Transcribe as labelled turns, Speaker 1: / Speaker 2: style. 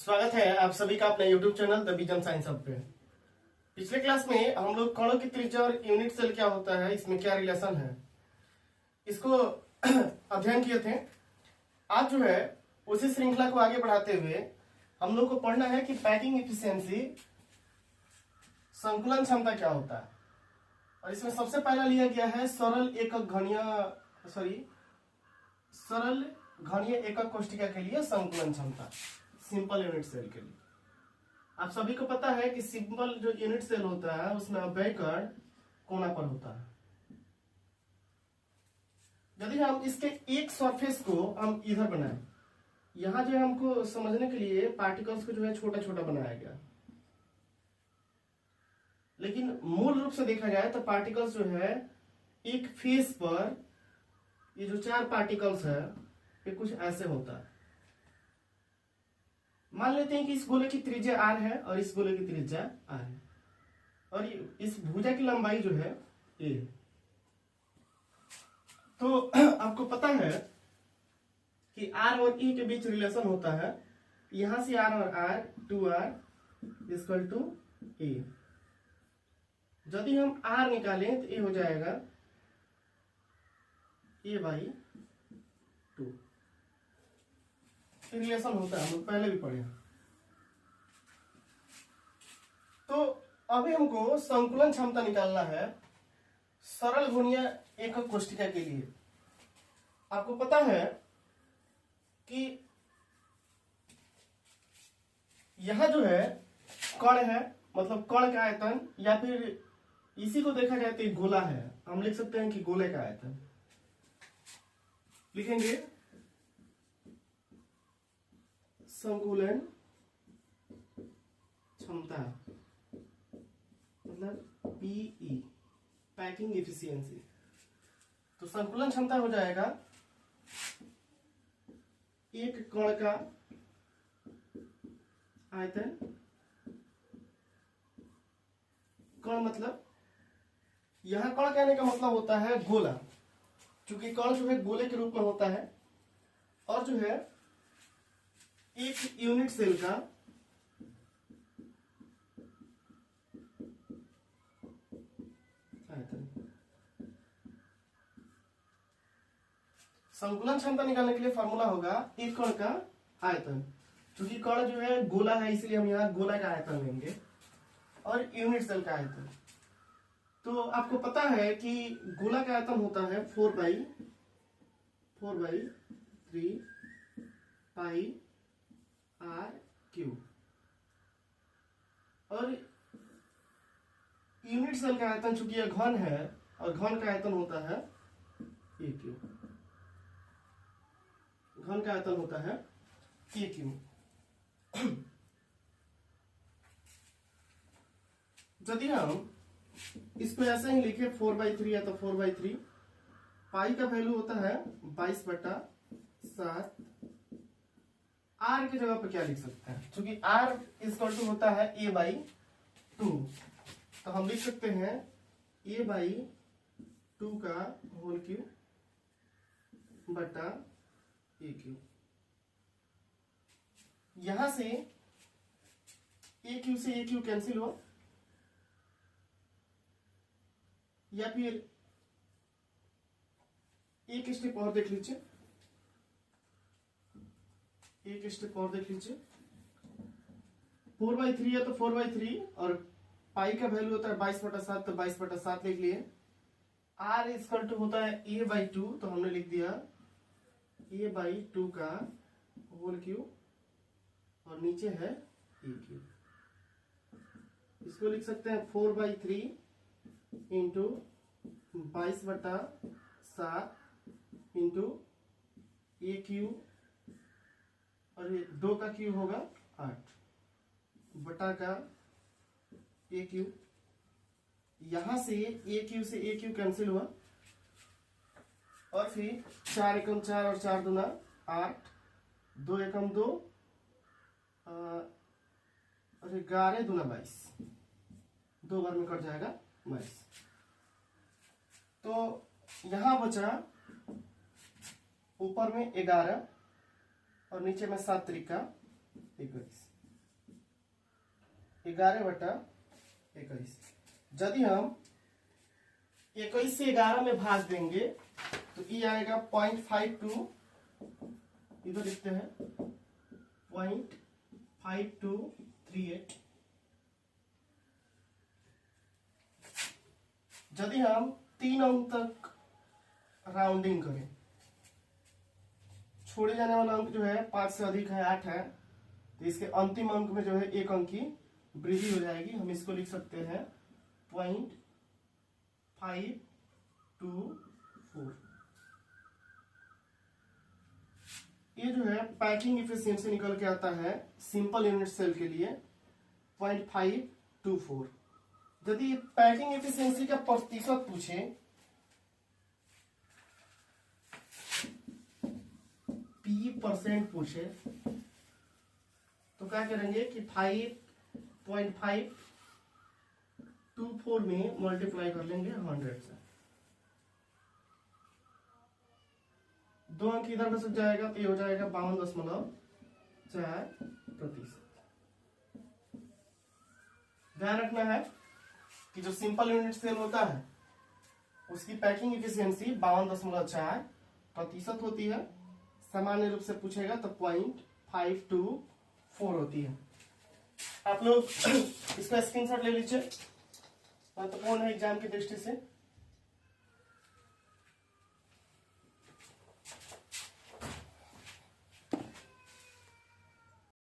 Speaker 1: स्वागत है आप सभी का अपने YouTube channel the vision science hub पे। पिछले क्लास में हम लोग कणों की त्रिज्या और यूनिट सेल क्या होता है, इसमें क्या रिलेशन है, इसको अध्ययन किए थे। आज जो है उसी श्रृंखला को आगे बढ़ाते हुए हम लोग को पढ़ना है कि पैकिंग इफिशियंसी, संकुलन क्षमता क्या होता है। और इसमें सबसे पहला लिया गया है सरल घनीय एकक कोष्ठिका के लिए संकुलन क्षमता, सिंपल यूनिट सेल के लिए। आप सभी को पता है कि सिंपल जो यूनिट सेल होता है उसमें अव्यय कण कोना पर होता है। यदि हम इसके एक सरफेस को हम इधर बनाए, यहां जो है हमको समझने के लिए पार्टिकल्स को जो है छोटा छोटा बनाया गया, लेकिन मूल रूप से देखा जाए तो पार्टिकल्स जो है एक फेस पर, ये जो चार पार्टिकल्स है ये कुछ ऐसे होता है। मान लेते हैं कि इस गोले की त्रिज्या r है और इस गोले की त्रिज्या r है और इस भुजा की लंबाई जो है a। तो आपको पता है कि r और e के बीच रिलेशन होता है, यहां से r और r 2r equal to a। यदि हम r निकालें तो ये हो जाएगा a/2। रिलेशन होता है, हम लोग पहले भी पढ़े। तो अभी हमको संकुलन क्षमता निकालना है सरल घनीय एकक कोष्ठिका के लिए। आपको पता है कि यहां जो है कण है, मतलब कण का आयतन, या फिर इसी को देखा जाए तो एक गोला है, हम लिख सकते हैं कि गोले का आयतन। लिखेंगे संकुलन क्षमता, मतलब पीई, पैकिंग इफिशियंसी। तो संकुलन क्षमता हो जाएगा एक कण का आयतन, कण मतलब यहां कण कहने का मतलब होता है गोला, क्योंकि कण जो है गोले के रूप में होता है, और जो है एक यूनिट सेल का आयतन। संकुलन क्षमता निकालने के लिए फॉर्मूला होगा एक कण का आयतन, क्योंकि कण जो है गोला है इसलिए हम यहाँ गोला का आयतन लेंगे, और यूनिट सेल का आयतन। तो आपको पता है कि गोला का आयतन होता है 4/3 पाई r/3, और यूनिट सेल का आयतन चूंकि यह घन है और घन का आयतन होता है a3, घन का आयतन होता है a3। यदि हम इसको ऐसे ही लिखे 4/3 है तो 4/3, पाई का वैल्यू होता है 22/7। r की जगह पर क्या लिख सकते हैं, क्योंकि r इक्वल टू होता है a/2, तो हम लिख सकते हैं a/2 का होल क्यूब बटा a3। यहां से a3 से a3 कैंसिल हो, या फिर एक स्टेप और देख लीजिए, एक स्टेप और देख लीजिए। 4/3 है तो 4/3, और पाई का वैल्यू होता है 22/7, तो 22/7 लिख लिए। r इक्वल टू होता है a/2, तो हमने लिख दिया a/2 का होल क्यूब, और नीचे है a3। इसको लिख सकते हैं 4/3 इंटू 22/7 इंटू a क्यूब, और ये 2 का क्यूब होगा 8 बटा का a क्यूब। यहां से a क्यूब से a क्यूब कैंसिल हुआ, और फिर 4 एकम 4 और 4 दूना 8, 2 एकम 2 और 11 दूना 22, 2 बार में कट जाएगा 22। तो यहां बचा ऊपर में 11 और नीचे में 7 त्रिका 21। 11/21। यदि हम 21 से 11 में भाग देंगे तो ये आएगा 0.52, इधर लिखते हैं 0.5238। यदि हम 3 अंक तक राउंडिंग करें, छोड़े जाने वाला अंक जो है 5 से अधिक है, 8 है, तो इसके अंतिम अंक में जो है 1 अंक की वृद्धि हो जाएगी। हम इसको लिख सकते हैं 0.524। ये जो है पैकिंग इफिशियंसी निकल के आता है सिंपल यूनिट सेल के लिए 0.524। यदि पैकिंग इफिशियंसी का प्रतिशत पूछे, P% पूछे, तो क्या करेंगे कि 5.524 में मल्टीप्लाई कर लेंगे 100 से। 2 अंक इधर घसक जाएगा तो ये हो जाएगा 52.4%। ध्यान रखना है कि जो सिंपल यूनिट सेल होता है उसकी पैकिंग इफिशियंसी 52.4% होती है। सामान्य रूप से पूछेगा तो 0.524 होती है। आप लोग इसका स्क्रीनशॉट ले लीजिए, महत्वपूर्ण है एग्जाम की दृष्टि से।